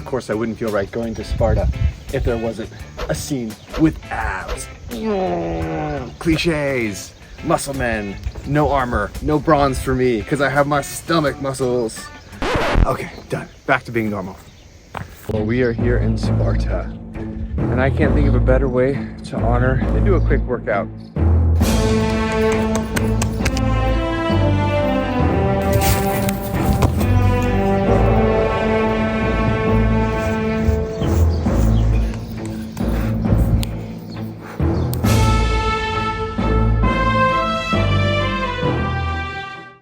course I wouldn't feel right going to Sparta if there wasn't a scene with abs. Cliches, muscle men, no armor, no bronze for me because I have my stomach muscles. Okay, done. Back to being normal. Well, we are here in Sparta, and I can't think of a better way to honor than do a quick workout.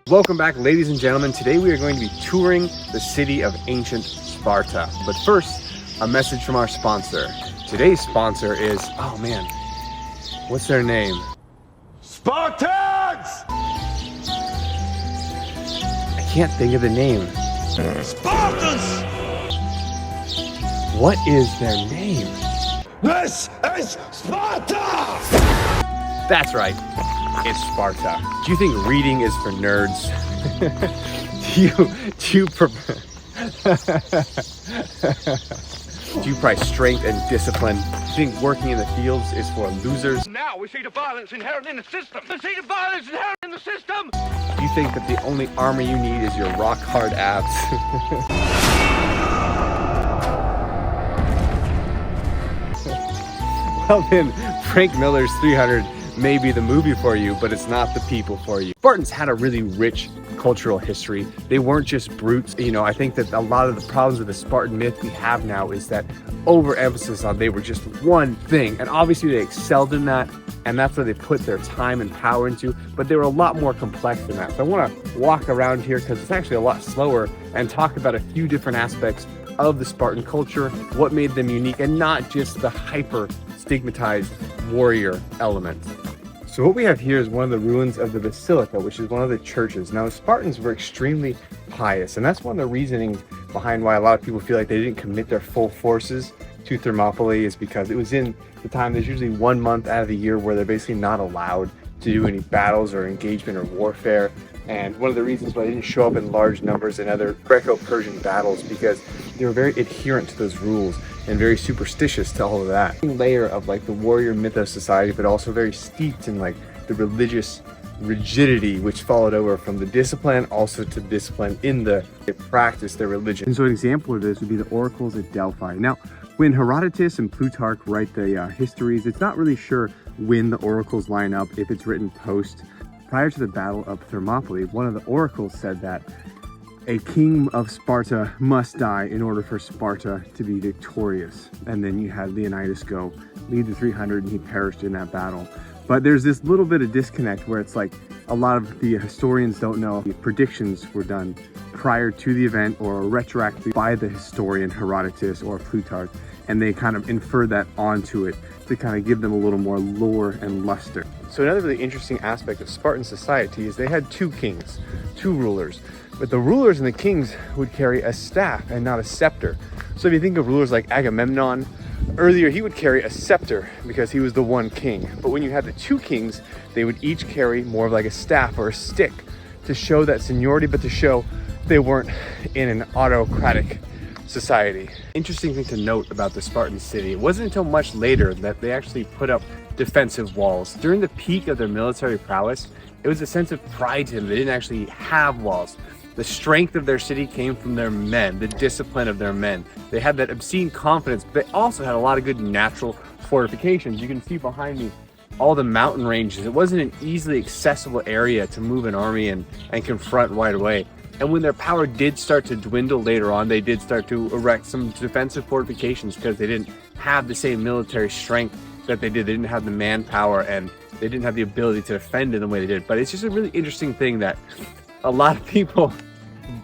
Welcome back, ladies and gentlemen. Today we are going to be touring the city of ancient Sparta. But first, a message from our sponsor. Today's sponsor is, oh man, what's their name? Spartans! I can't think of the name. Spartans! What is their name? This is Sparta! That's right, it's Sparta. Do you think reading is for nerds? Do you prize strength and discipline? Do you think working in the fields is for losers? Now we see the violence inherent in the system. We see the violence inherent in the system. Do you think that the only armor you need is your rock hard abs? Well then, Frank Miller's 300 may be the movie for you, but it's not the people for you. Spartans had a really rich cultural history. They weren't just brutes. You know, I think that a lot of the problems with the Spartan myth we have now is that overemphasis on they were just one thing. And obviously they excelled in that, and that's where they put their time and power into, but they were a lot more complex than that. So I want to walk around here because it's actually a lot slower and talk about a few different aspects of the Spartan culture, what made them unique, and not just the hyper stigmatized warrior element. So what we have here is one of the ruins of the Basilica, which is one of the churches. Now, the Spartans were extremely pious, and that's one of the reasoning behind why a lot of people feel like they didn't commit their full forces to Thermopylae, is because it was in the time, there's usually 1 month out of the year where they're basically not allowed to do any battles or engagement or warfare. And one of the reasons why they didn't show up in large numbers in other Greco-Persian battles, because they were very adherent to those rules and very superstitious to all of that. Layer of like the warrior mythos society, but also very steeped in like the religious rigidity, which followed over from the discipline also to discipline in the practice their religion. And so an example of this would be the oracles at Delphi. Now, when Herodotus and Plutarch write the histories, it's not really sure when the oracles line up, if it's written post. Prior to the Battle of Thermopylae, one of the oracles said that a king of Sparta must die in order for Sparta to be victorious. And then you had Leonidas go lead the 300 and he perished in that battle. But there's this little bit of disconnect where it's like a lot of the historians don't know if predictions were done prior to the event or retroactively by the historian Herodotus or Plutarch, and they kind of infer that onto it to kind of give them a little more lore and luster. So another really interesting aspect of Spartan society is they had two kings, two rulers, but the rulers and the kings would carry a staff and not a scepter. So if you think of rulers like Agamemnon, earlier he would carry a scepter because he was the one king. But when you had the two kings, they would each carry more of like a staff or a stick to show that seniority, but to show they weren't in an autocratic society. Interesting thing to note about the Spartan city, it wasn't until much later that they actually put up defensive walls. During the peak of their military prowess, it was a sense of pride to them. They didn't actually have walls. The strength of their city came from their men, the discipline of their men. They had that obscene confidence, but they also had a lot of good natural fortifications. You can see behind me all the mountain ranges. It wasn't an easily accessible area to move an army and confront right away. And when their power did start to dwindle later on, they did start to erect some defensive fortifications because they didn't have the same military strength that they did. They didn't have the manpower and they didn't have the ability to defend in the way they did. But it's just a really interesting thing that a lot of people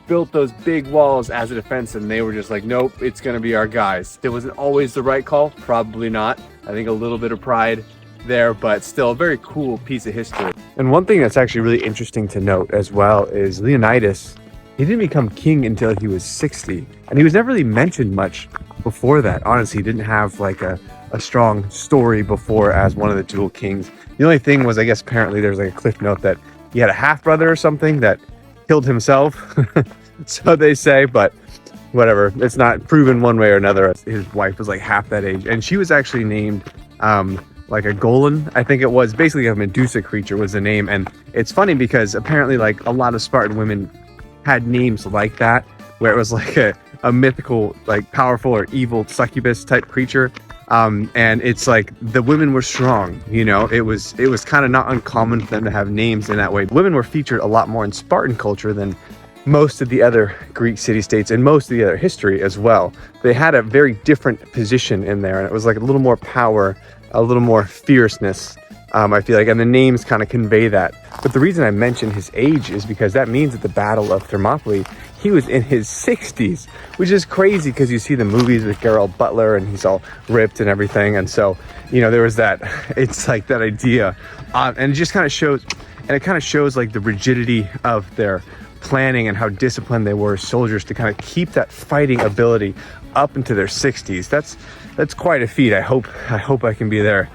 built those big walls as a defense and they were just like, nope, it's going to be our guys. It wasn't always the right call. Probably not. I think a little bit of pride there, but still a very cool piece of history. And one thing that's actually really interesting to note as well is Leonidas, he didn't become king until he was 60. And he was never really mentioned much before that. Honestly, he didn't have like a strong story before as one of the dual kings. The only thing was, I guess, apparently there's like a cliff note that he had a half brother or something that killed himself. So they say, but whatever. It's not proven one way or another. His wife was like half that age, and she was actually named like a golem, I think it was. Basically a Medusa creature was the name. And it's funny because apparently like a lot of Spartan women had names like that, where it was like a mythical, like powerful or evil succubus type creature. And it's like the women were strong, you know, it was kind of not uncommon for them to have names in that way. Women were featured a lot more in Spartan culture than most of the other Greek city-states and most of the other history as well. They had a very different position in there, and it was like a little more power, a little more fierceness, I feel like, and the names kind of convey that. But the reason I mention his age is because that means at the Battle of Thermopylae, he was in his 60s, which is crazy because you see the movies with Geral Butler and he's all ripped and everything. And so, you know, there was that, it's like that idea, and it just kind of shows, and it kind of shows like the rigidity of their planning and how disciplined they were as soldiers to kind of keep that fighting ability up into their 60s. That's quite a feat. I hope I can be there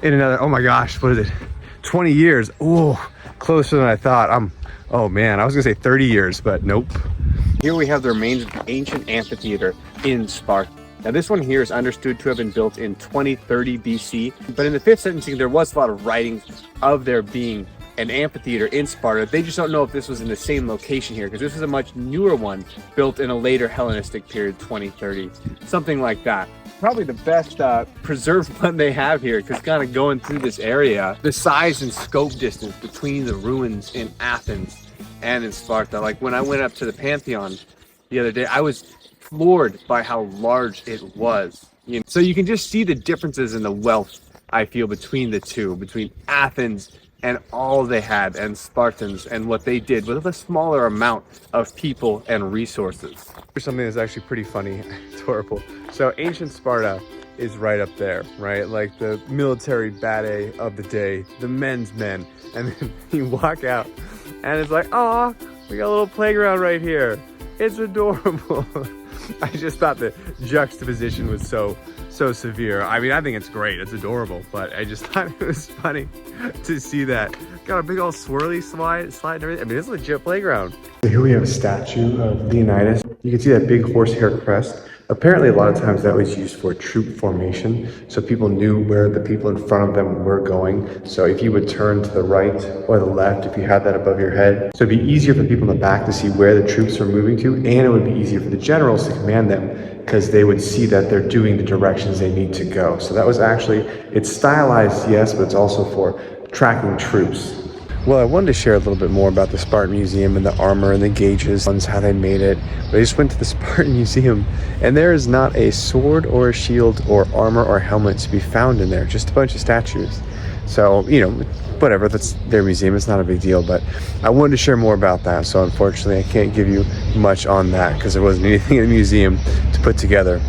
in another, oh my gosh, what is it, 20 years? Oh, closer than I thought. Oh man, I was gonna say 30 years, but nope. Here we have the remains of the ancient amphitheater in Sparta. Now this one here is understood to have been built in 2030 BC, but in the 5th century there was a lot of writings of there being an amphitheater in Sparta. They just don't know if this was in the same location here, because this is a much newer one built in a later Hellenistic period, 2030, something like that. Probably the best preserved one they have here, because kind of going through this area, the size and scope distance between the ruins in Athens and in Sparta. Like when I went up to the Pantheon the other day, I was floored by how large it was. You know? So you can just see the differences in the wealth, I feel, between the two, between Athens and all they had, and Spartans and what they did with a smaller amount of people and resources. Here's something that's actually pretty funny. It's horrible. So ancient Sparta is right up there, right? Like the military ballet of the day, the men's men. And then you walk out and it's like, oh, we got a little playground right here. It's adorable. I just thought the juxtaposition was so severe. I mean, I think it's great, it's adorable, but I just thought it was funny to see that. Got a big old swirly slide and everything. I mean, it's a legit playground. So here we have a statue of Leonidas. You can see that big horsehair crest. Apparently a lot of times that was used for troop formation, so people knew where the people in front of them were going. So if you would turn to the right or the left, if you had that above your head, so it'd be easier for the people in the back to see where the troops are moving to, and it would be easier for the generals to command them, because they would see that they're doing the directions they need to go. So that was actually, it's stylized, yes, but it's also for tracking troops. Well, I wanted to share a little bit more about the Spartan Museum and the armor and the gauges, how they made it. But I just went to the Spartan Museum and there is not a sword or a shield or armor or helmet to be found in there, just a bunch of statues. So, you know, whatever, that's their museum, it's not a big deal, but I wanted to share more about that. So unfortunately, I can't give you much on that because there wasn't anything in the museum to put together.